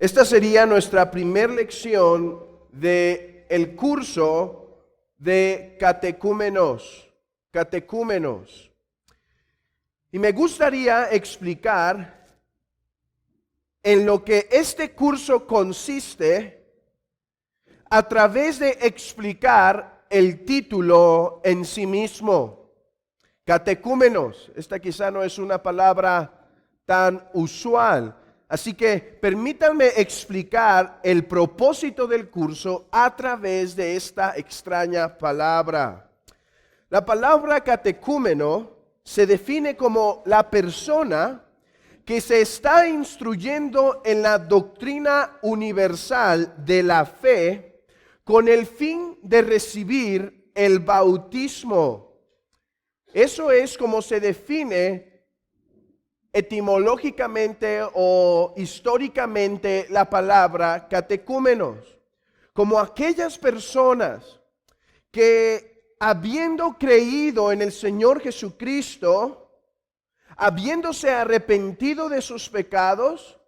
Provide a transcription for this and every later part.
Esta sería nuestra primera lección del curso de catecúmenos. Catecúmenos. Y me gustaría explicar en lo que este curso consiste a través de explicar el título en sí mismo. Catecúmenos. Esta quizá no es una palabra tan usual. Así que permítanme explicar el propósito del curso a través de esta extraña palabra. La palabra catecúmeno se define como la persona que se está instruyendo en la doctrina universal de la fe con el fin de recibir el bautismo. Eso es como se define etimológicamente o históricamente la palabra catecúmenos, como aquellas personas que habiendo creído en el Señor Jesucristo, habiéndose arrepentido de sus pecados,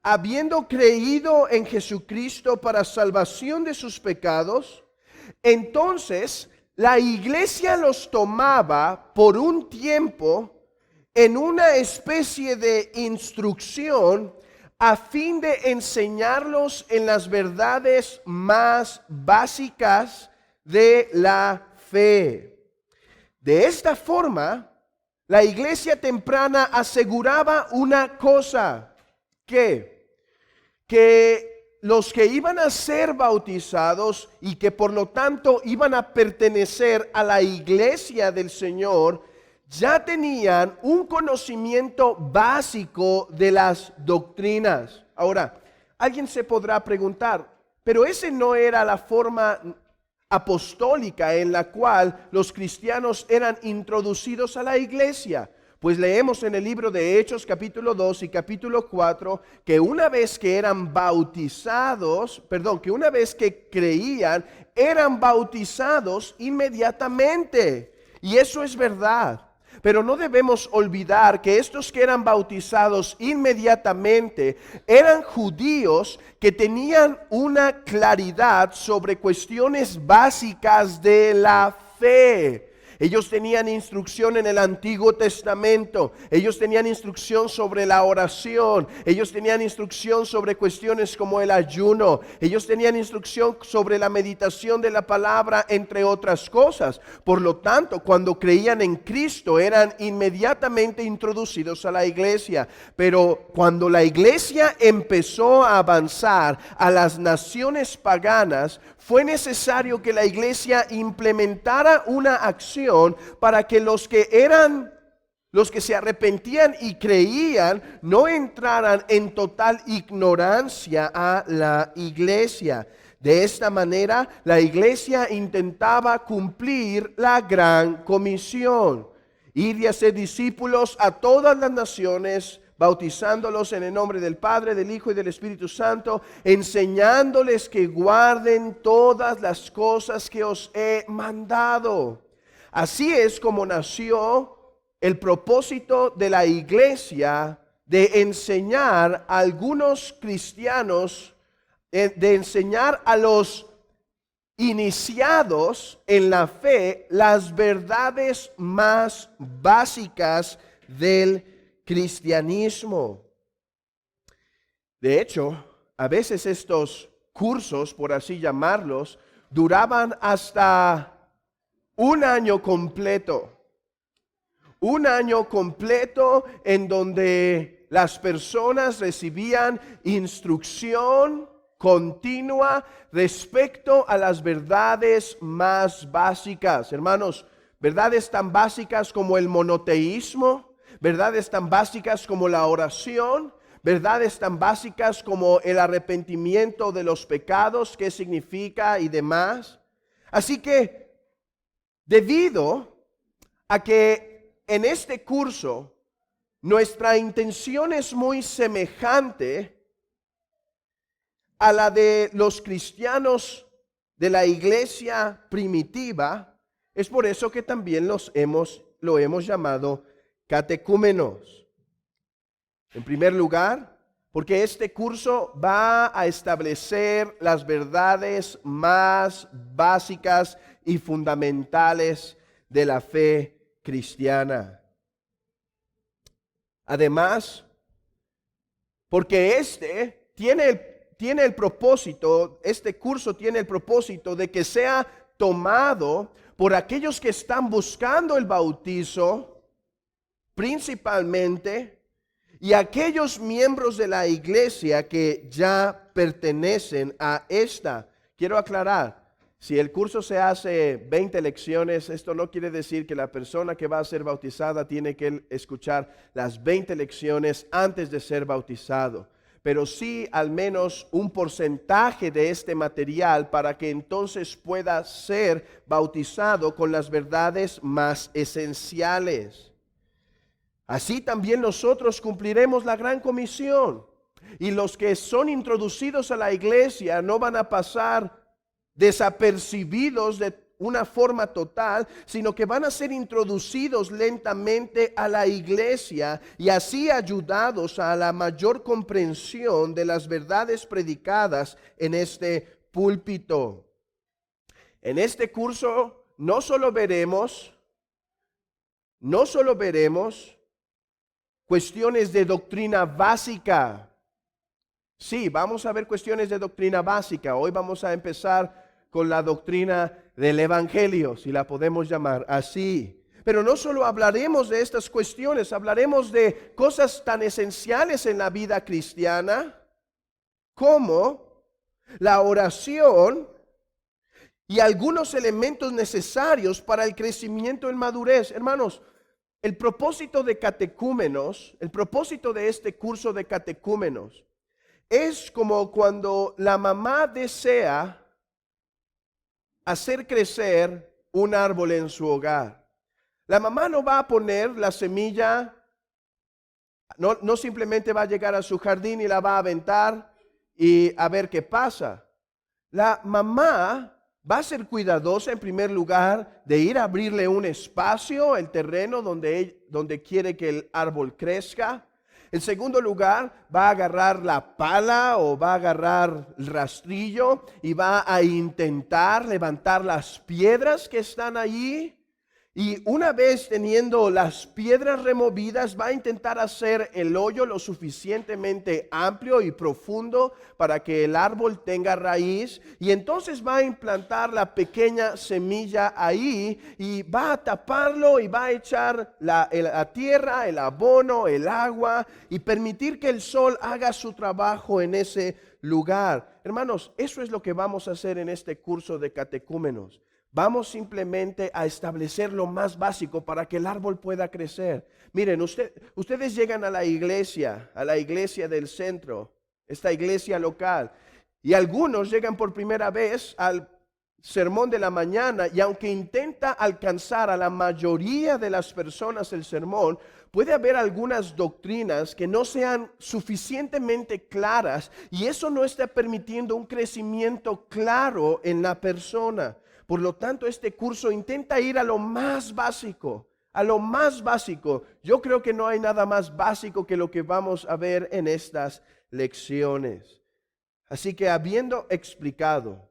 habiendo creído en Jesucristo para salvación de sus pecados, entonces la iglesia los tomaba por un tiempo en una especie de instrucción a fin de enseñarlos en las verdades más básicas de la fe. De esta forma, la iglesia temprana aseguraba una cosa, que los que iban a ser bautizados y que por lo tanto iban a pertenecer a la iglesia del Señor, ya tenían un conocimiento básico de las doctrinas. Ahora, alguien se podrá preguntar, pero ese no era la forma apostólica en la cual los cristianos eran introducidos a la iglesia. Pues leemos en el libro de Hechos capítulo 2 y capítulo 4 que una vez que eran bautizados, que una vez que creían, eran bautizados inmediatamente. Y eso es verdad. Pero no debemos olvidar que estos que eran bautizados inmediatamente eran judíos que tenían una claridad sobre cuestiones básicas de la fe. Ellos tenían instrucción en el Antiguo Testamento. Ellos tenían instrucción sobre la oración. Ellos tenían instrucción sobre cuestiones como el ayuno. Ellos tenían instrucción sobre la meditación de la palabra, entre otras cosas. Por lo tanto, cuando creían en Cristo, eran inmediatamente introducidos a la iglesia. Pero cuando la iglesia empezó a avanzar a las naciones paganas, fue necesario que la iglesia implementara una acción para que los que se arrepentían y creían no entraran en total ignorancia a la iglesia. De esta manera, la iglesia intentaba cumplir la gran comisión: ir y hacer discípulos a todas las naciones, bautizándolos en el nombre del Padre, del Hijo y del Espíritu Santo, enseñándoles que guarden todas las cosas que os he mandado. Así es como nació el propósito de la iglesia de enseñar a algunos cristianos, de enseñar a los iniciados en la fe las verdades más básicas del cristianismo. De hecho, a veces estos cursos, por así llamarlos, duraban hasta un año completo. Un año completo en donde las personas recibían instrucción continua respecto a las verdades más básicas. Hermanos, verdades tan básicas como el monoteísmo, verdades tan básicas como la oración, verdades tan básicas como el arrepentimiento de los pecados, qué significa y demás. Así que, debido a que en este curso nuestra intención es muy semejante a la de los cristianos de la iglesia primitiva, es por eso que también lo hemos llamado catecúmenos. En primer lugar, porque este curso va a establecer las verdades más básicas y fundamentales de la fe cristiana. Además, porque este curso tiene el propósito de que sea tomado por aquellos que están buscando el bautizo, principalmente, y aquellos miembros de la iglesia que ya pertenecen a esta. Quiero aclarar, si el curso se hace 20 lecciones, esto no quiere decir que la persona que va a ser bautizada tiene que escuchar las 20 lecciones antes de ser bautizado, pero sí al menos un porcentaje de este material para que entonces pueda ser bautizado con las verdades más esenciales. Así también nosotros cumpliremos la gran comisión, y los que son introducidos a la iglesia no van a pasar desapercibidos de una forma total, sino que van a ser introducidos lentamente a la iglesia y así ayudados a la mayor comprensión de las verdades predicadas en este púlpito. En este curso no solo veremos cuestiones de doctrina básica. Sí, vamos a ver cuestiones de doctrina básica. Hoy vamos a empezar con la doctrina del Evangelio, si la podemos llamar así. Pero no solo hablaremos de estas cuestiones, hablaremos de cosas tan esenciales en la vida cristiana como la oración y algunos elementos necesarios para el crecimiento en madurez. Hermanos, el propósito de catecúmenos, el propósito de este curso de catecúmenos, es como cuando la mamá desea hacer crecer un árbol en su hogar. La mamá no va a poner la semilla, no simplemente va a llegar a su jardín y la va a aventar y a ver qué pasa. La mamá va a ser cuidadosa en primer lugar de ir a abrirle un espacio, el terreno donde quiere que el árbol crezca. En segundo lugar, va a agarrar la pala o va a agarrar el rastrillo y va a intentar levantar las piedras que están allí. Y una vez teniendo las piedras removidas, va a intentar hacer el hoyo lo suficientemente amplio y profundo para que el árbol tenga raíz. Y entonces va a implantar la pequeña semilla ahí y va a taparlo y va a echar la tierra, el abono, el agua y permitir que el sol haga su trabajo en ese lugar. Hermanos, eso es lo que vamos a hacer en este curso de catecúmenos. Vamos simplemente a establecer lo más básico para que el árbol pueda crecer. Miren, ustedes llegan a la iglesia del centro, esta iglesia local, y algunos llegan por primera vez al sermón de la mañana, y aunque intenta alcanzar a la mayoría de las personas el sermón, puede haber algunas doctrinas que no sean suficientemente claras, y eso no está permitiendo un crecimiento claro en la persona. Por lo tanto, este curso intenta ir a lo más básico, a lo más básico. Yo creo que no hay nada más básico que lo que vamos a ver en estas lecciones. Así que habiendo explicado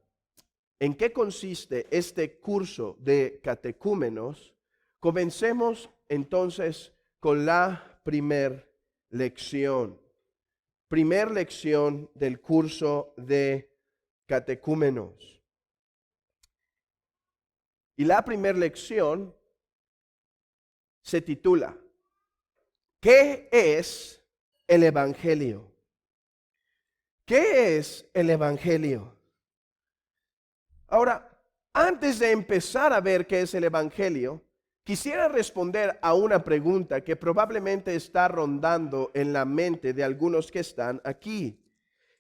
en qué consiste este curso de catecúmenos, comencemos entonces con la primer lección. Primer lección del curso de catecúmenos. Y la primera lección se titula, ¿qué es el Evangelio? ¿Qué es el Evangelio? Ahora, antes de empezar a ver qué es el Evangelio, quisiera responder a una pregunta que probablemente está rondando en la mente de algunos que están aquí.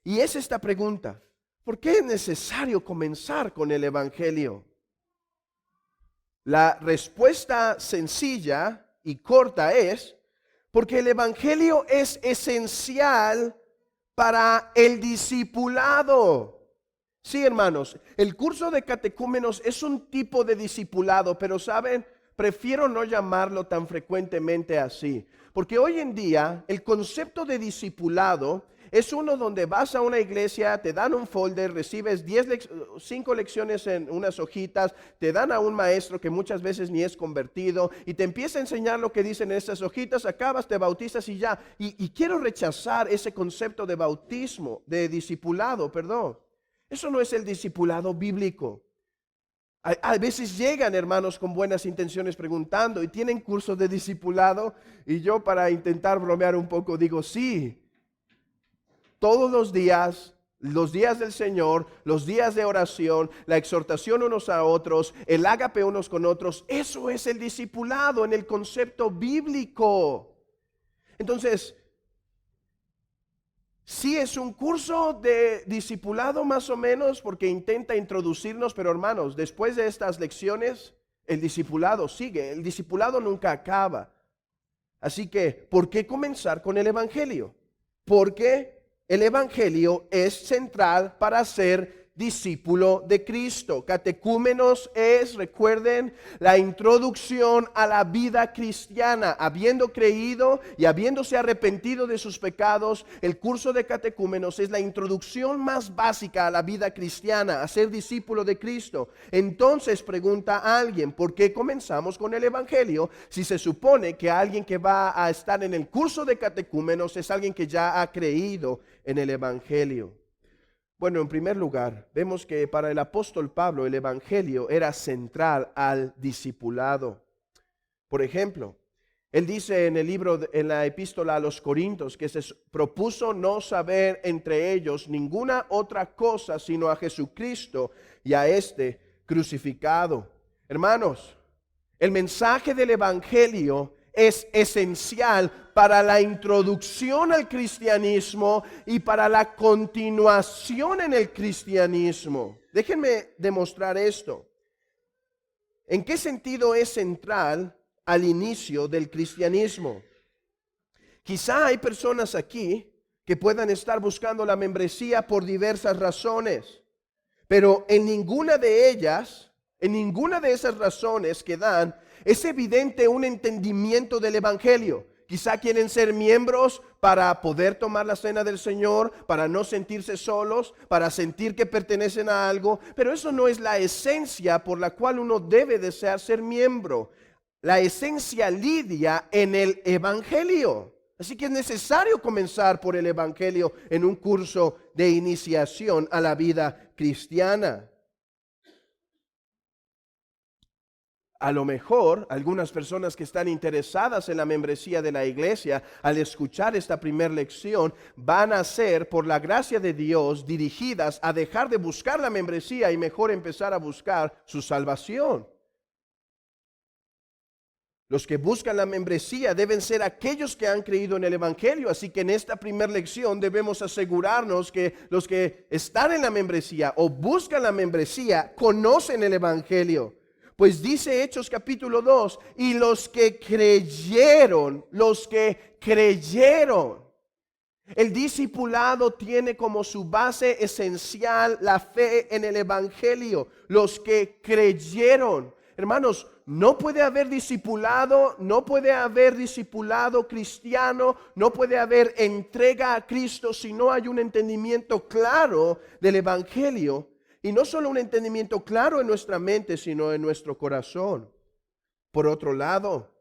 Y es esta pregunta: ¿por qué es necesario comenzar con el Evangelio? La respuesta sencilla y corta es: porque el Evangelio es esencial para el discipulado. Sí, hermanos, el curso de catecúmenos es un tipo de discipulado, pero ¿saben? prefiero no llamarlo tan frecuentemente así, porque hoy en día el concepto de discipulado es uno donde vas a una iglesia, te dan un folder, recibes 5 lecciones en unas hojitas, te dan a un maestro que muchas veces ni es convertido y te empieza a enseñar lo que dicen en esas hojitas, acabas, te bautizas y ya. Y quiero rechazar ese concepto de bautismo, de discipulado, perdón. Eso no es el discipulado bíblico. A veces llegan hermanos con buenas intenciones preguntando y tienen cursos de discipulado y yo para intentar bromear un poco digo sí. Todos los días del Señor, los días de oración, la exhortación unos a otros, el ágape unos con otros, eso es el discipulado en el concepto bíblico. Entonces, sí es un curso de discipulado más o menos porque intenta introducirnos, pero hermanos, después de estas lecciones, el discipulado sigue, el discipulado nunca acaba. Así que, ¿por qué comenzar con el Evangelio? Porque el Evangelio es central para ser discípulo de Cristo. Catecúmenos es, recuerden, la introducción a la vida cristiana. Habiendo creído y habiéndose arrepentido de sus pecados, el curso de catecúmenos es la introducción más básica a la vida cristiana, a ser discípulo de Cristo. Entonces pregunta a alguien, ¿por qué comenzamos con el Evangelio? Si se supone que alguien que va a estar en el curso de catecúmenos es alguien que ya ha creído en el Evangelio. Bueno, en primer lugar, vemos que para el apóstol Pablo el Evangelio era central al discipulado. Por ejemplo, él dice en la epístola a los Corintios que se propuso no saber entre ellos ninguna otra cosa sino a Jesucristo y a este crucificado. Hermanos, el mensaje del Evangelio es esencial para la introducción al cristianismo y para la continuación en el cristianismo. Déjenme demostrar esto. ¿En qué sentido es central al inicio del cristianismo? Quizá hay personas aquí que puedan estar buscando la membresía por diversas razones, pero en ninguna de esas razones que dan, es evidente un entendimiento del Evangelio. Quizá quieren ser miembros para poder tomar la cena del Señor, para no sentirse solos, para sentir que pertenecen a algo, pero eso no es la esencia por la cual uno debe desear ser miembro. La esencia lidia en el Evangelio. Así que es necesario comenzar por el Evangelio en un curso de iniciación a la vida cristiana. A lo mejor algunas personas que están interesadas en la membresía de la iglesia, al escuchar esta primera lección, van a ser, por la gracia de Dios, dirigidas a dejar de buscar la membresía y mejor empezar a buscar su salvación. Los que buscan la membresía deben ser aquellos que han creído en el Evangelio. Así que en esta primera lección debemos asegurarnos que los que están en la membresía o buscan la membresía conocen el Evangelio. Pues dice Hechos capítulo 2, y los que creyeron. El discipulado tiene como su base esencial la fe en el Evangelio. Los que creyeron. Hermanos, no puede haber discipulado cristiano, no puede haber entrega a Cristo si no hay un entendimiento claro del Evangelio. Y no solo un entendimiento claro en nuestra mente, sino en nuestro corazón. Por otro lado,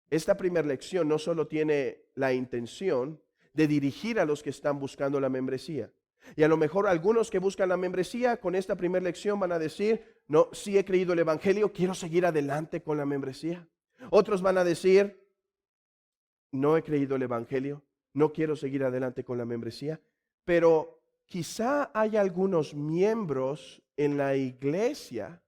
esta primera lección no solo tiene la intención de dirigir a los que están buscando la membresía. Y a lo mejor algunos que buscan la membresía con esta primera lección van a decir, no, sí he creído el Evangelio, quiero seguir adelante con la membresía. Otros van a decir, no he creído el Evangelio, no quiero seguir adelante con la membresía. Pero quizá hay algunos miembros en la iglesia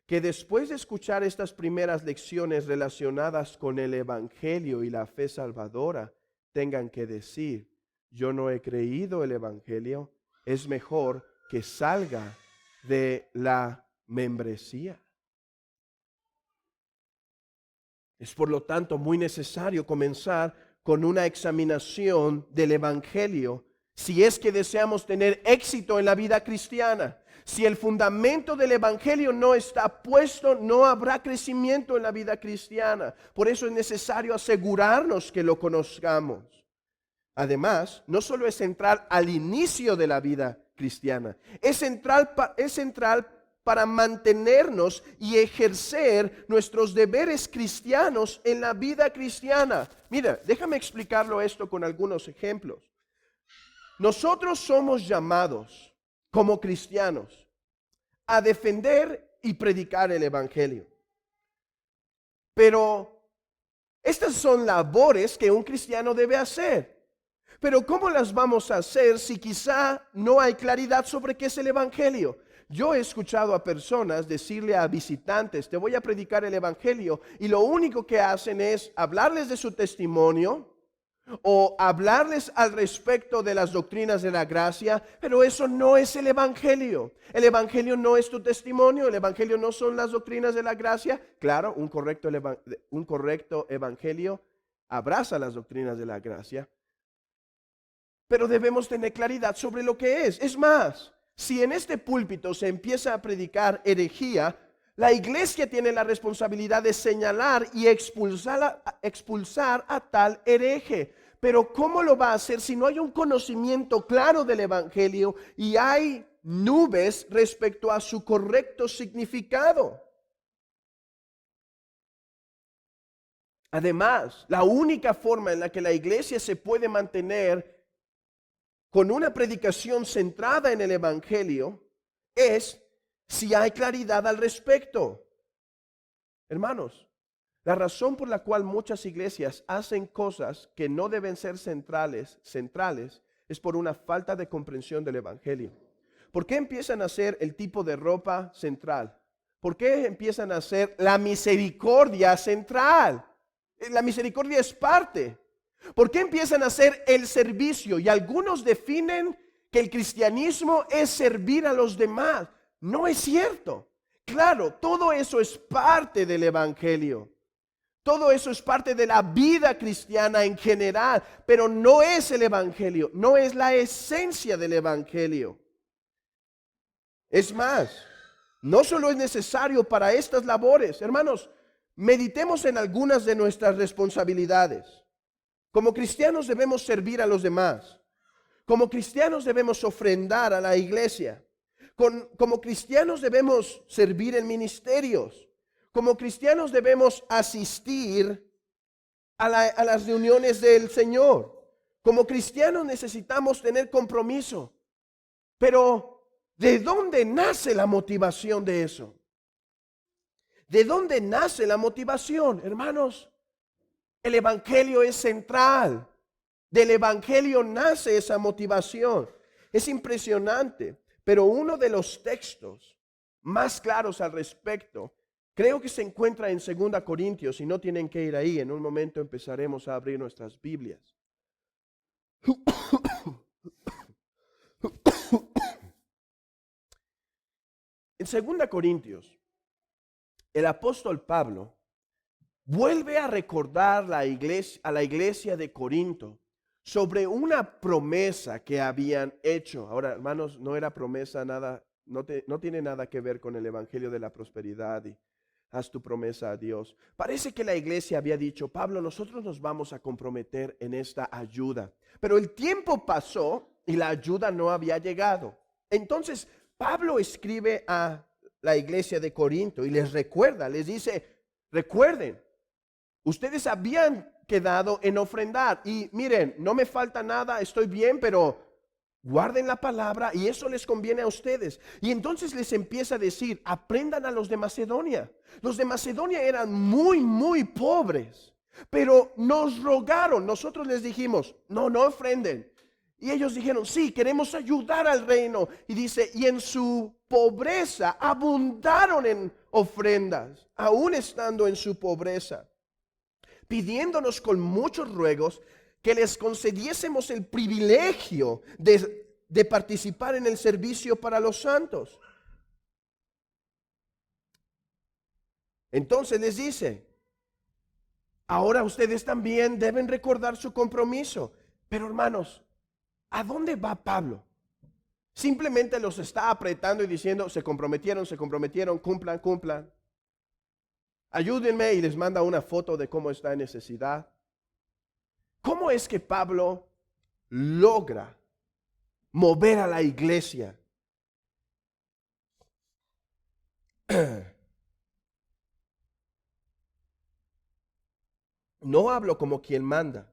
que después de escuchar estas primeras lecciones relacionadas con el Evangelio y la fe salvadora, tengan que decir, yo no he creído el Evangelio, es mejor que salga de la membresía. Es por lo tanto muy necesario comenzar con una examinación del Evangelio si es que deseamos tener éxito en la vida cristiana. Si el fundamento del evangelio no está puesto, no habrá crecimiento en la vida cristiana. Por eso es necesario asegurarnos que lo conozcamos. Además, no solo es central al inicio de la vida cristiana, es central para mantenernos y ejercer nuestros deberes cristianos en la vida cristiana. Mira, déjame explicarlo esto con algunos ejemplos. Nosotros somos llamados como cristianos a defender y predicar el evangelio. Pero estas son labores que un cristiano debe hacer. Pero ¿cómo las vamos a hacer si quizá no hay claridad sobre qué es el evangelio? Yo he escuchado a personas decirle a visitantes, te voy a predicar el evangelio, y lo único que hacen es hablarles de su testimonio o hablarles al respecto de las doctrinas de la gracia, pero eso no es el evangelio. El evangelio no es tu testimonio, el evangelio no son las doctrinas de la gracia. Claro, un correcto evangelio abraza las doctrinas de la gracia, pero debemos tener claridad sobre lo que es. Es más, si en este púlpito se empieza a predicar herejía, la iglesia tiene la responsabilidad de señalar y expulsar a tal hereje. Pero ¿cómo lo va a hacer si no hay un conocimiento claro del evangelio y hay nubes respecto a su correcto significado? Además, la única forma en la que la iglesia se puede mantener con una predicación centrada en el evangelio es si hay claridad al respecto. Hermanos, la razón por la cual muchas iglesias hacen cosas que no deben ser centrales, es por una falta de comprensión del evangelio. ¿Por qué empiezan a hacer el tipo de ropa central? ¿Por qué empiezan a hacer la misericordia central? La misericordia es parte. ¿Por qué empiezan a hacer el servicio? Y algunos definen que el cristianismo es servir a los demás. No es cierto. Claro, todo eso es parte del evangelio. Todo eso es parte de la vida cristiana en general, pero no es el evangelio, no es la esencia del evangelio. Es más, no solo es necesario para estas labores, hermanos, meditemos en algunas de nuestras responsabilidades. Como cristianos debemos servir a los demás. Como cristianos debemos ofrendar a la iglesia. Como cristianos debemos servir en ministerios. Como cristianos debemos asistir a las reuniones del Señor. Como cristianos necesitamos tener compromiso. Pero, ¿de dónde nace la motivación de eso? ¿De dónde nace la motivación, hermanos? El evangelio es central. Del evangelio nace esa motivación. Es impresionante, pero uno de los textos más claros al respecto, creo que se encuentra en 2 Corintios, y no tienen que ir ahí, en un momento empezaremos a abrir nuestras Biblias. En 2 Corintios, el apóstol Pablo vuelve a recordar a la iglesia de Corinto sobre una promesa que habían hecho. Ahora, hermanos, no era promesa nada, no tiene nada que ver con el evangelio de la prosperidad y haz tu promesa a Dios. Parece que la iglesia había dicho, Pablo, nosotros nos vamos a comprometer en esta ayuda. Pero el tiempo pasó y la ayuda no había llegado. Entonces, Pablo escribe a la iglesia de Corinto y les recuerda, les dice, recuerden, ustedes habían quedado en ofrendar y miren, no me falta nada, estoy bien, pero guarden la palabra y eso les conviene a ustedes. Y entonces les empieza a decir, aprendan a los de Macedonia. Los de Macedonia eran muy pobres, pero nos rogaron, nosotros les dijimos, no ofrenden. Y ellos dijeron, sí, queremos ayudar al reino. Y dice, y en su pobreza abundaron en ofrendas, aún estando en su pobreza, pidiéndonos con muchos ruegos que les concediésemos el privilegio de participar en el servicio para los santos. Entonces les dice, ahora ustedes también deben recordar su compromiso. Pero hermanos, ¿a dónde va Pablo? Simplemente los está apretando y diciendo, se comprometieron, cumplan, cumplan. Ayúdenme, y les manda una foto de cómo está en necesidad. ¿Cómo es que Pablo logra mover a la iglesia? No hablo como quien manda,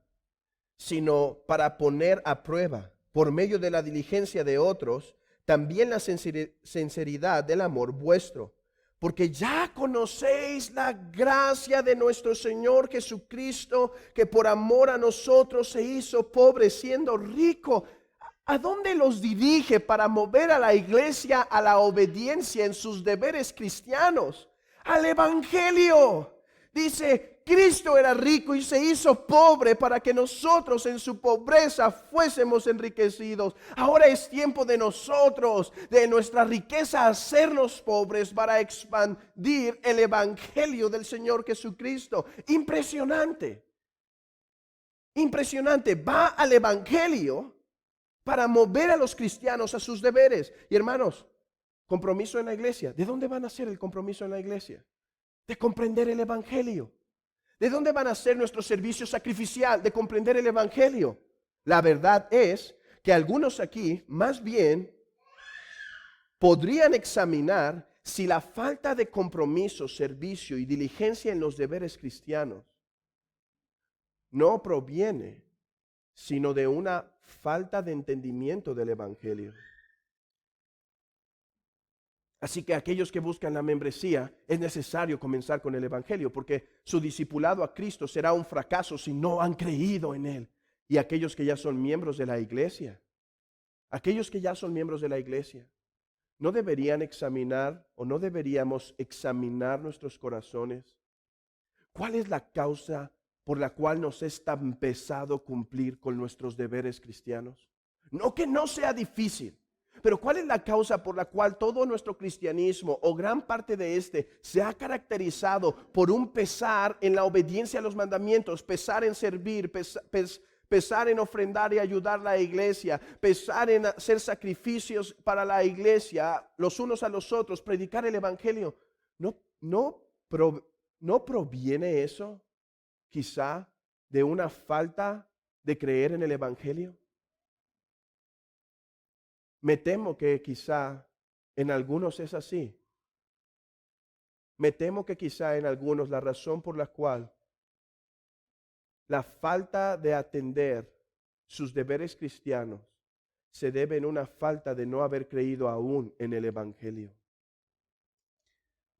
sino para poner a prueba, por medio de la diligencia de otros, también la sinceridad del amor vuestro. Porque ya conocéis la gracia de nuestro Señor Jesucristo, que por amor a nosotros se hizo pobre, siendo rico. ¿A dónde los dirige para mover a la iglesia a la obediencia en sus deberes cristianos? Al Evangelio. Dice, Cristo era rico y se hizo pobre para que nosotros en su pobreza fuésemos enriquecidos. Ahora es tiempo de nosotros, de nuestra riqueza, hacernos pobres para expandir el Evangelio del Señor Jesucristo. Impresionante. Impresionante. Va al Evangelio para mover a los cristianos a sus deberes. Y hermanos, compromiso en la iglesia. ¿De dónde van a ser el compromiso en la iglesia? De comprender el Evangelio. ¿De dónde van a ser nuestro servicio sacrificial? De comprender el Evangelio. La verdad es que algunos aquí más bien podrían examinar si la falta de compromiso, servicio y diligencia en los deberes cristianos no proviene sino de una falta de entendimiento del Evangelio. Así que aquellos que buscan la membresía, es necesario comenzar con el Evangelio, porque su discipulado a Cristo será un fracaso si no han creído en Él. Y aquellos que ya son miembros de la iglesia, ¿no deberían examinar o no deberíamos examinar nuestros corazones? ¿Cuál es la causa por la cual nos es tan pesado cumplir con nuestros deberes cristianos? No que no sea difícil. Pero ¿cuál es la causa por la cual todo nuestro cristianismo o gran parte de este se ha caracterizado por un pesar en la obediencia a los mandamientos, pesar en servir, pesar en ofrendar y ayudar a la iglesia, pesar en hacer sacrificios para la iglesia, los unos a los otros, predicar el Evangelio? ¿No proviene eso quizá de una falta de creer en el Evangelio? Me temo que quizá en algunos es así. Me temo que quizá en algunos la razón por la cual la falta de atender sus deberes cristianos se debe en una falta de no haber creído aún en el Evangelio.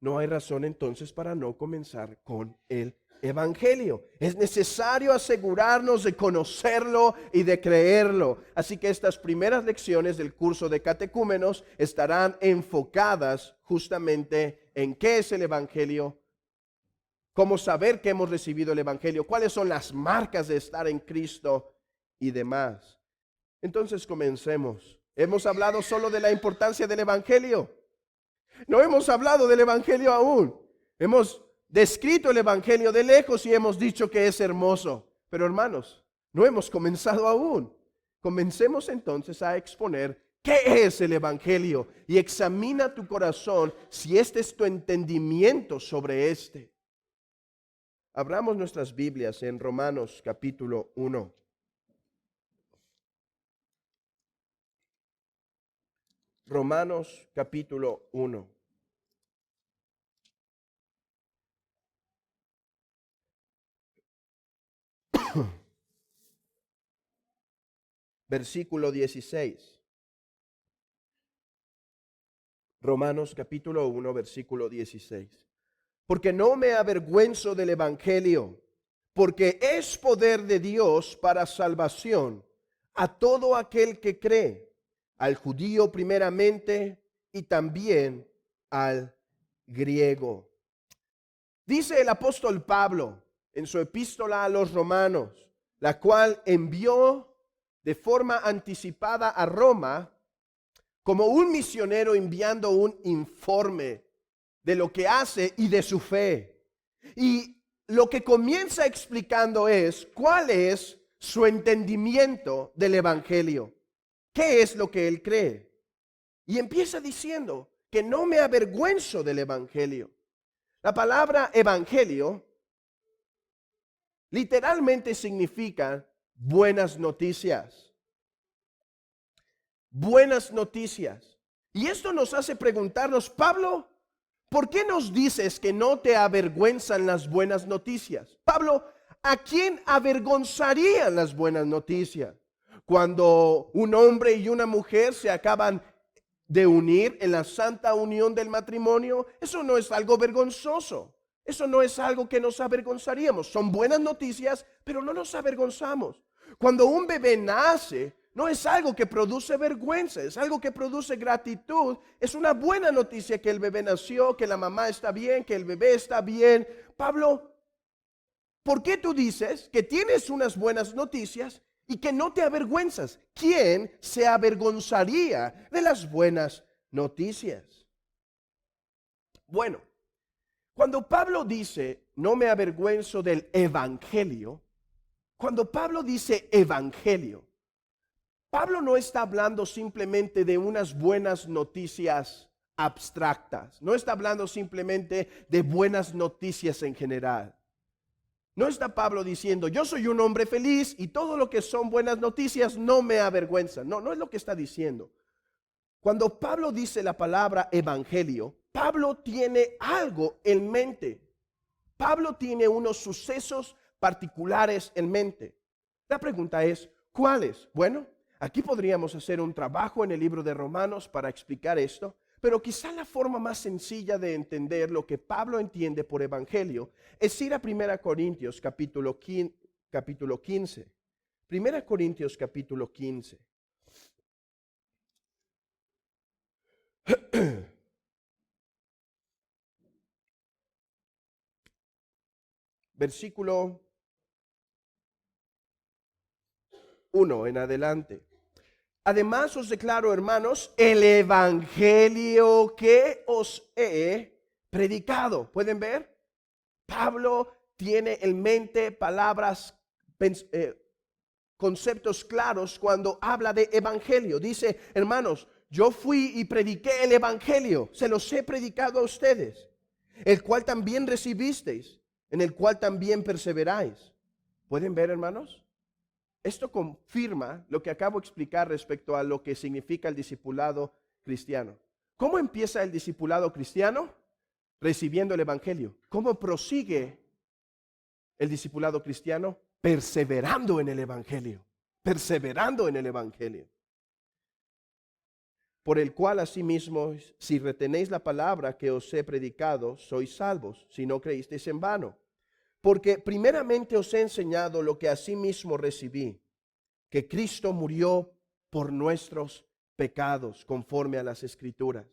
No hay razón entonces para no comenzar con el Evangelio. Es necesario asegurarnos de conocerlo y de creerlo. Así que estas primeras lecciones del curso de catecúmenos estarán enfocadas justamente en qué es el Evangelio, cómo saber que hemos recibido el Evangelio, cuáles son las marcas de estar en Cristo y demás. Entonces comencemos. Hemos hablado solo de la importancia del Evangelio. No hemos hablado del Evangelio aún. Hemos descrito el Evangelio de lejos y hemos dicho que es hermoso. Pero hermanos, no hemos comenzado aún. Comencemos entonces a exponer qué es el Evangelio y examina tu corazón si este es tu entendimiento sobre este. Abramos nuestras Biblias en Romanos capítulo 1. Romanos capítulo 1. Versículo 16. Romanos capítulo 1, versículo 16. Porque no me avergüenzo del Evangelio, porque es poder de Dios para salvación a todo aquel que cree, al judío primeramente y también al griego. Dice el apóstol Pablo en su epístola a los romanos, la cual envió de forma anticipada a Roma como un misionero enviando un informe de lo que hace y de su fe. Y lo que comienza explicando es cuál es su entendimiento del Evangelio. ¿Qué es lo que él cree? Y empieza diciendo que no me avergüenzo del evangelio. La palabra evangelio literalmente significa buenas noticias. Buenas noticias. Y esto nos hace preguntarnos, Pablo, ¿por qué nos dices que no te avergüenzan las buenas noticias? Pablo, ¿a quién avergonzarían las buenas noticias? Cuando un hombre y una mujer se acaban de unir en la santa unión del matrimonio, eso no es algo vergonzoso. Eso no es algo que nos avergonzaríamos. Son buenas noticias, pero no nos avergonzamos. Cuando un bebé nace, no es algo que produce vergüenza, es algo que produce gratitud. Es una buena noticia que el bebé nació, que la mamá está bien, que el bebé está bien. Pablo, ¿por qué tú dices que tienes unas buenas noticias y que no te avergüenzas? ¿Quién se avergonzaría de las buenas noticias? Bueno, cuando Pablo dice, no me avergüenzo del evangelio, cuando Pablo dice evangelio, Pablo no está hablando simplemente de unas buenas noticias abstractas, no está hablando simplemente de buenas noticias en general. No está Pablo diciendo, yo soy un hombre feliz y todo lo que son buenas noticias no me avergüenza. No, no es lo que está diciendo. Cuando Pablo dice la palabra evangelio, Pablo tiene algo en mente. Pablo tiene unos sucesos particulares en mente. La pregunta es, ¿cuáles? Bueno, aquí podríamos hacer un trabajo en el libro de Romanos para explicar esto, pero quizá la forma más sencilla de entender lo que Pablo entiende por evangelio es ir a 1 Corintios capítulo 15. 1 Corintios capítulo 15. Versículo 1 en adelante. Además os declaro, hermanos, el evangelio que os he predicado. ¿Pueden ver? Pablo tiene en mente palabras, conceptos claros cuando habla de evangelio. Dice, hermanos, yo fui y prediqué el evangelio, se los he predicado a ustedes, el cual también recibisteis, en el cual también perseveráis. ¿Pueden ver, hermanos? Esto confirma lo que acabo de explicar respecto a lo que significa el discipulado cristiano. ¿Cómo empieza el discipulado cristiano? Recibiendo el evangelio. ¿Cómo prosigue el discipulado cristiano? Perseverando en el evangelio. Perseverando en el evangelio. Por el cual asimismo, si retenéis la palabra que os he predicado, sois salvos, si no creísteis en vano. Porque primeramente os he enseñado lo que asimismo recibí, que Cristo murió por nuestros pecados, conforme a las Escrituras,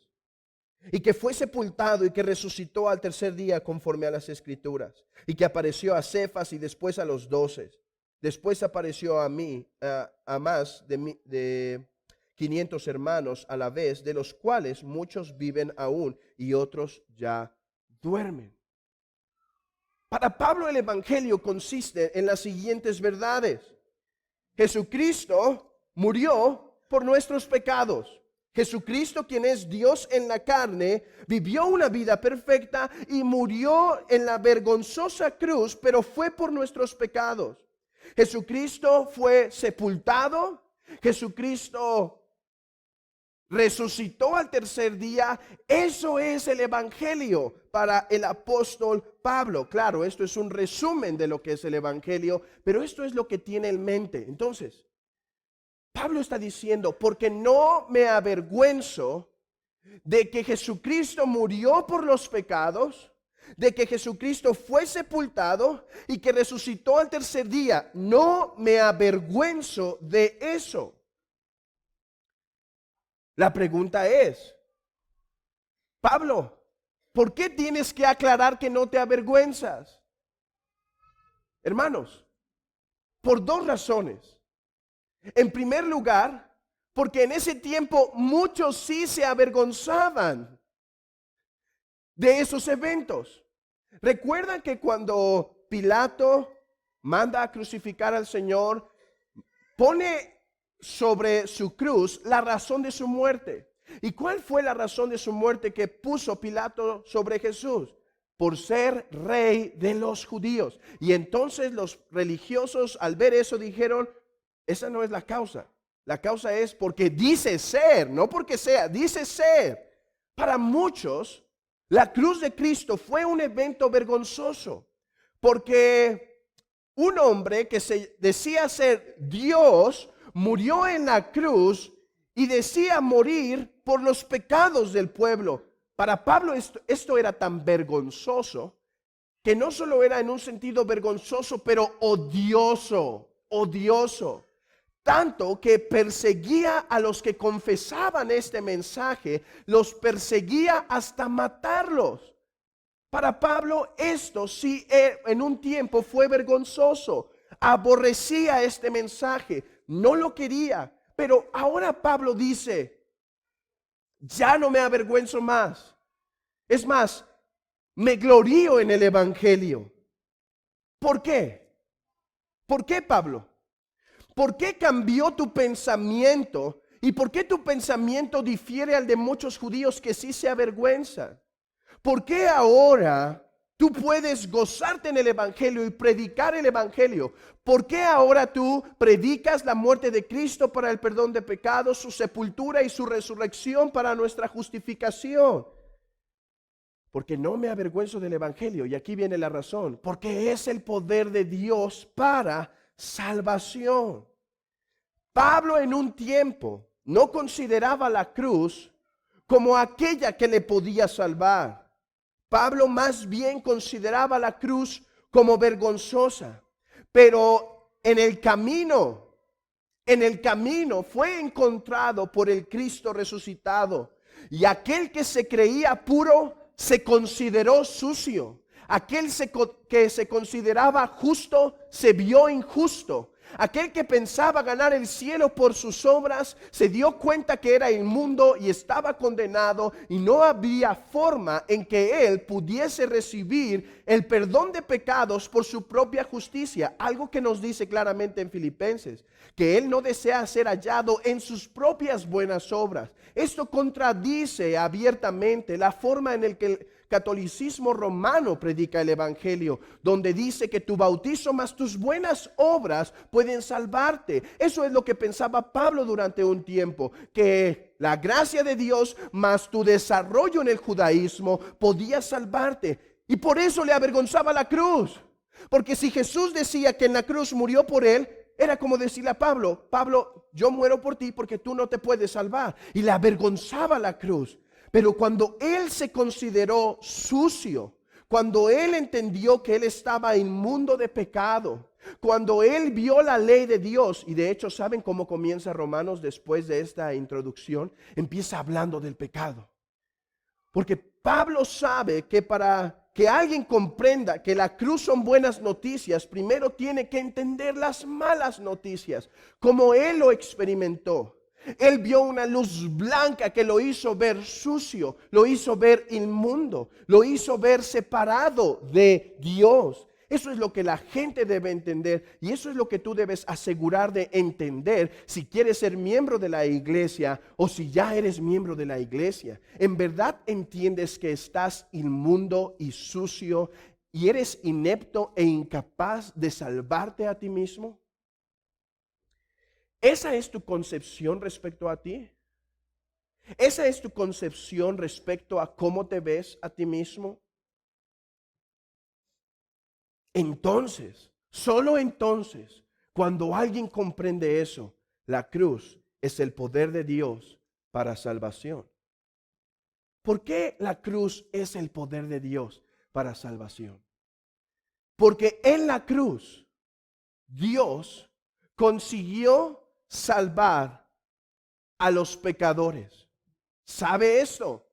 y que fue sepultado y que resucitó al tercer día, conforme a las Escrituras, y que apareció a Cefas y después a los 12. Después apareció a mí, a más de 500 hermanos a la vez, de los cuales muchos viven aún y otros ya duermen. Para Pablo el evangelio consiste en las siguientes verdades. Jesucristo murió por nuestros pecados. Jesucristo, quien es Dios en la carne, vivió una vida perfecta y murió en la vergonzosa cruz, pero fue por nuestros pecados. Jesucristo fue sepultado. Jesucristo resucitó al tercer día. Eso es el evangelio para el apóstol Pablo. Claro, esto es un resumen de lo que es el evangelio, pero esto es lo que tiene en mente. Entonces, Pablo está diciendo, porque no me avergüenzo de que Jesucristo murió por los pecados, de que Jesucristo fue sepultado y que resucitó al tercer día. No me avergüenzo de eso. La pregunta es, Pablo, ¿por qué tienes que aclarar que no te avergüenzas? Hermanos, por dos razones. En primer lugar, porque en ese tiempo muchos sí se avergonzaban de esos eventos. ¿Recuerdan que cuando Pilato manda a crucificar al Señor, pone sobre su cruz la razón de su muerte? ¿Y cuál fue la razón de su muerte que puso Pilato sobre Jesús? Por ser rey de los judíos. Y entonces los religiosos al ver eso dijeron, esa no es la causa. La causa es porque dice ser, no porque sea, dice ser. Para muchos, la cruz de Cristo fue un evento vergonzoso, porque un hombre que se decía ser Dios murió en la cruz y decía morir por los pecados del pueblo. Para Pablo esto era tan vergonzoso que no solo era en un sentido vergonzoso, pero odioso. Tanto que perseguía a los que confesaban este mensaje, los perseguía hasta matarlos. Para Pablo esto sí en un tiempo fue vergonzoso. Aborrecía este mensaje, no lo quería. Pero ahora Pablo dice, ya no me avergüenzo más. Es más, me glorío en el evangelio. ¿Por qué? ¿Por qué, Pablo? ¿Por qué cambió tu pensamiento? ¿Y por qué tu pensamiento difiere al de muchos judíos que sí se avergüenzan? ¿Por qué ahora tú puedes gozarte en el evangelio y predicar el evangelio? ¿Por qué ahora tú predicas la muerte de Cristo para el perdón de pecados, su sepultura y su resurrección para nuestra justificación? Porque no me avergüenzo del evangelio. Y aquí viene la razón. Porque es el poder de Dios para salvación. Pablo en un tiempo no consideraba la cruz como aquella que le podía salvar. Pablo más bien consideraba la cruz como vergonzosa. Pero en el camino fue encontrado por el Cristo resucitado. Y aquel que se creía puro se consideró sucio. Aquel que se consideraba justo se vio injusto. Aquel que pensaba ganar el cielo por sus obras se dio cuenta que era inmundo y estaba condenado, y no había forma en que él pudiese recibir el perdón de pecados por su propia justicia. Algo que nos dice claramente en Filipenses, que él no desea ser hallado en sus propias buenas obras. Esto contradice abiertamente la forma en la que el catolicismo romano predica el evangelio, donde dice que tu bautizo más tus buenas obras pueden salvarte. Eso es lo que pensaba Pablo durante un tiempo, que la gracia de Dios más tu desarrollo en el judaísmo podía salvarte. Y por eso le avergonzaba la cruz, porque si Jesús decía que en la cruz murió por él, era como decirle a Pablo, Pablo, yo muero por ti porque tú no te puedes salvar. Y le avergonzaba la cruz. Pero cuando él se consideró sucio, cuando él entendió que él estaba inmundo de pecado, cuando él vio la ley de Dios, y de hecho, ¿saben cómo comienza Romanos después de esta introducción? Empieza hablando del pecado. Porque Pablo sabe que para que alguien comprenda que la cruz son buenas noticias, primero tiene que entender las malas noticias, como él lo experimentó. Él vio una luz blanca que lo hizo ver sucio, lo hizo ver inmundo, lo hizo ver separado de Dios. Eso es lo que la gente debe entender, y eso es lo que tú debes asegurar de entender si quieres ser miembro de la iglesia o si ya eres miembro de la iglesia. ¿En verdad entiendes que estás inmundo y sucio y eres inepto e incapaz de salvarte a ti mismo? ¿Esa es tu concepción respecto a ti? ¿Esa es tu concepción respecto a cómo te ves a ti mismo? Entonces, solo entonces, cuando alguien comprende eso, la cruz es el poder de Dios para salvación. ¿Por qué la cruz es el poder de Dios para salvación? Porque en la cruz Dios consiguió salvar a los pecadores. ¿Sabe esto?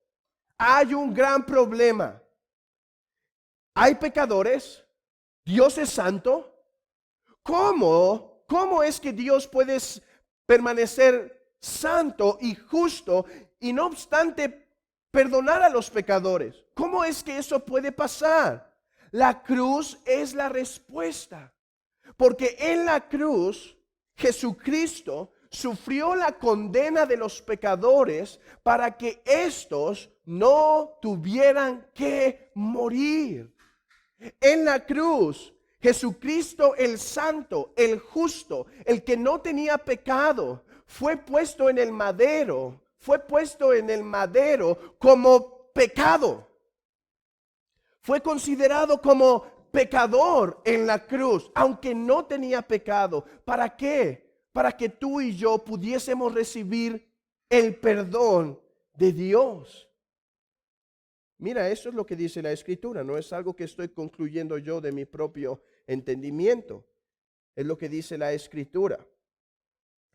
Hay un gran problema. Hay pecadores. Dios es santo. ¿Cómo es que Dios puede permanecer santo y justo y no obstante perdonar a los pecadores? ¿Cómo es que eso puede pasar? La cruz es la respuesta. Porque en la cruz Jesucristo sufrió la condena de los pecadores para que éstos no tuvieran que morir. En la cruz, Jesucristo el santo, el justo, el que no tenía pecado, fue puesto en el madero, como pecado. Fue considerado como pecador en la cruz, aunque no tenía pecado. ¿Para qué? Para que tú y yo pudiésemos recibir el perdón de Dios. Mira, eso es lo que dice la Escritura, no es algo que estoy concluyendo yo de mi propio entendimiento. Es lo que dice la Escritura.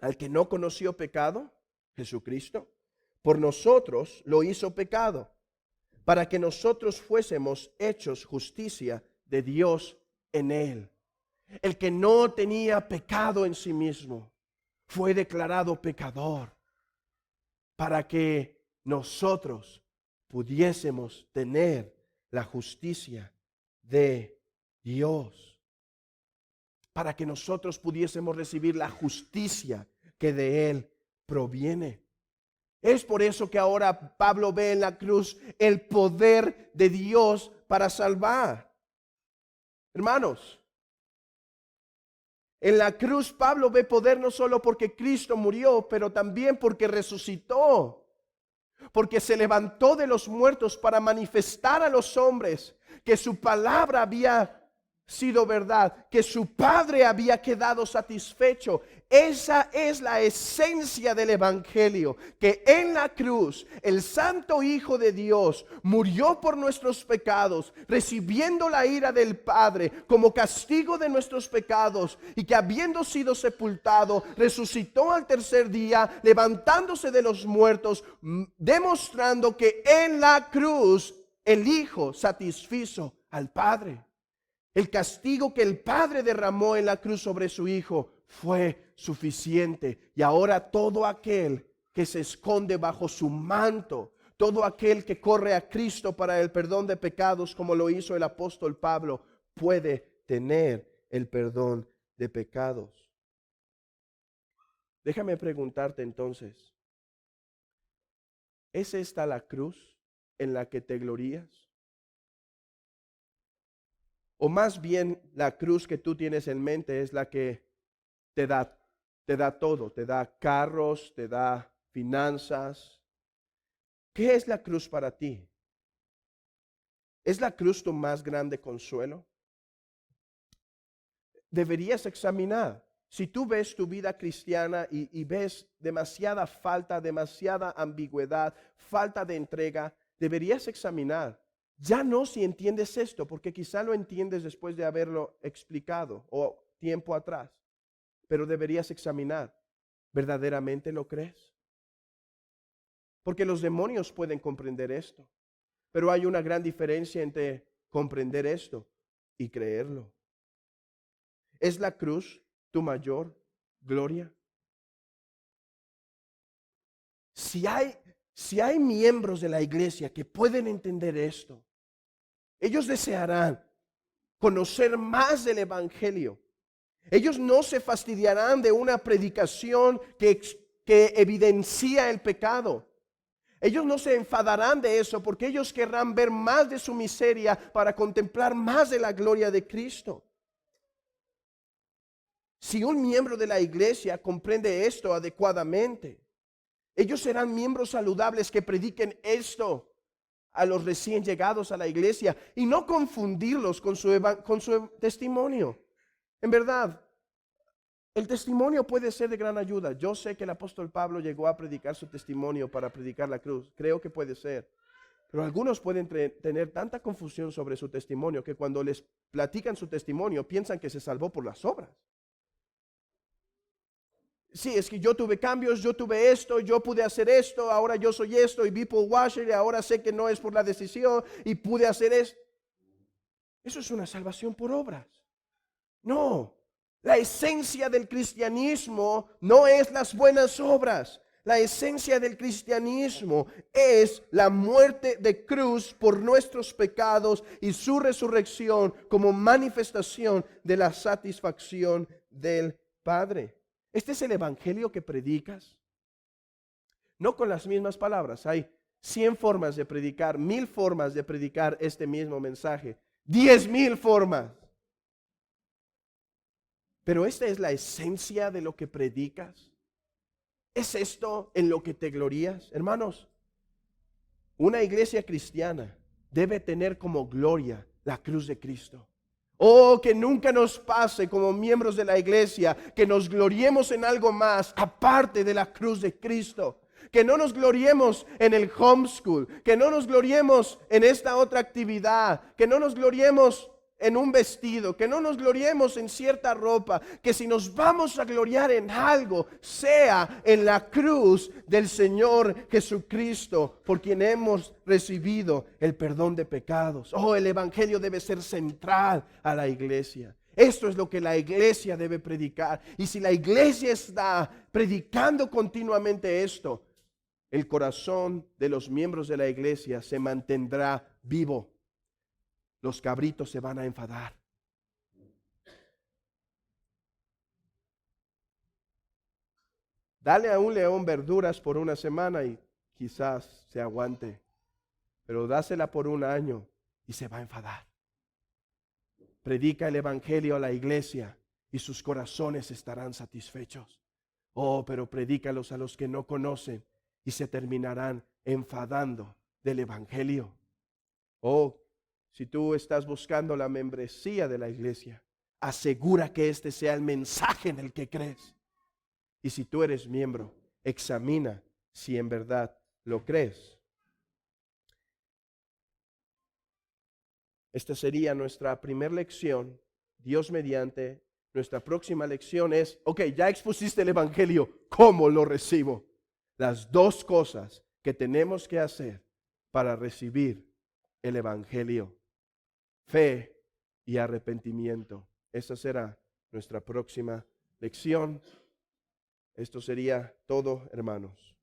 Al que no conoció pecado, Jesucristo, por nosotros lo hizo pecado, para que nosotros fuésemos hechos justicia de Dios en él. El que no tenía pecado en sí mismo fue declarado pecador para que nosotros pudiésemos tener la justicia de Dios, para que nosotros pudiésemos recibir la justicia que de Él proviene. Es por eso que ahora Pablo ve en la cruz el poder de Dios para salvar. Hermanos, en la cruz Pablo ve poder no solo porque Cristo murió, pero también porque resucitó. Porque se levantó de los muertos para manifestar a los hombres que su palabra había sido verdad, que su Padre había quedado satisfecho. Esa es la esencia del Evangelio, que en la cruz el Santo Hijo de Dios murió por nuestros pecados, recibiendo la ira del Padre como castigo de nuestros pecados, y que habiendo sido sepultado, resucitó al tercer día, levantándose de los muertos, demostrando que en la cruz el Hijo satisfizo al Padre. El castigo que el Padre derramó en la cruz sobre su Hijo fue suficiente. Y ahora todo aquel que se esconde bajo su manto, todo aquel que corre a Cristo para el perdón de pecados, como lo hizo el apóstol Pablo, puede tener el perdón de pecados. Déjame preguntarte entonces, ¿es esta la cruz en la que te glorías? O más bien la cruz que tú tienes en mente es la que te da todo, te da carros, te da finanzas. ¿Qué es la cruz para ti? ¿Es la cruz tu más grande consuelo? Deberías examinar. Si tú ves tu vida cristiana y ves demasiada falta, demasiada ambigüedad, falta de entrega, deberías examinar. Ya no si entiendes esto, porque quizá lo entiendes después de haberlo explicado o tiempo atrás, pero deberías examinar, ¿verdaderamente lo crees? Porque los demonios pueden comprender esto, pero hay una gran diferencia entre comprender esto y creerlo. ¿Es la cruz tu mayor gloria? Si hay miembros de la iglesia que pueden entender esto, ellos desearán conocer más del Evangelio. Ellos no se fastidiarán de una predicación que evidencia el pecado. Ellos no se enfadarán de eso, porque ellos querrán ver más de su miseria para contemplar más de la gloria de Cristo. Si un miembro de la iglesia comprende esto adecuadamente, ellos serán miembros saludables que prediquen esto a los recién llegados a la iglesia y no confundirlos con su testimonio. En verdad, el testimonio puede ser de gran ayuda. Yo sé que el apóstol Pablo llegó a predicar su testimonio para predicar la cruz. Creo que puede ser. Pero algunos pueden tener tanta confusión sobre su testimonio que cuando les platican su testimonio piensan que se salvó por las obras. Sí, es que yo tuve cambios, yo tuve esto, yo pude hacer esto, ahora yo soy esto y vi Paul Washer y ahora sé que no es por la decisión y pude hacer esto. Eso es una salvación por obras. No, la esencia del cristianismo no es las buenas obras. La esencia del cristianismo es la muerte de cruz por nuestros pecados y su resurrección como manifestación de la satisfacción del Padre. ¿Este es el evangelio que predicas? No con las mismas palabras. Hay 100 formas de predicar, 1000 formas de predicar este mismo mensaje, 10,000 formas. Pero esta es la esencia de lo que predicas. ¿Es esto en lo que te glorías? Hermanos, una iglesia cristiana debe tener como gloria la cruz de Cristo. Oh, que nunca nos pase como miembros de la iglesia que nos gloriemos en algo más aparte de la cruz de Cristo. Que no nos gloriemos en el homeschool, que no nos gloriemos en esta otra actividad, que no nos gloriemos en un vestido, que no nos gloriemos en cierta ropa, que si nos vamos a gloriar en algo, sea en la cruz del Señor Jesucristo, por quien hemos recibido el perdón de pecados. Oh, el evangelio debe ser central a la iglesia. Esto es lo que la iglesia debe predicar. Y si la iglesia está predicando continuamente esto, el corazón de los miembros de la iglesia se mantendrá vivo. Los cabritos se van a enfadar. Dale a un león verduras por una semana y quizás se aguante, pero dásela por un año y se va a enfadar. Predica el evangelio a la iglesia y sus corazones estarán satisfechos. Oh, pero predícalos a los que no conocen y se terminarán enfadando del evangelio. Oh, si tú estás buscando la membresía de la iglesia, asegura que este sea el mensaje en el que crees. Y si tú eres miembro, examina si en verdad lo crees. Esta sería nuestra primera lección, Dios mediante. Nuestra próxima lección es, ya expusiste el evangelio, ¿cómo lo recibo? Las dos cosas que tenemos que hacer para recibir el evangelio: fe y arrepentimiento. Esa será nuestra próxima lección. Esto sería todo, hermanos.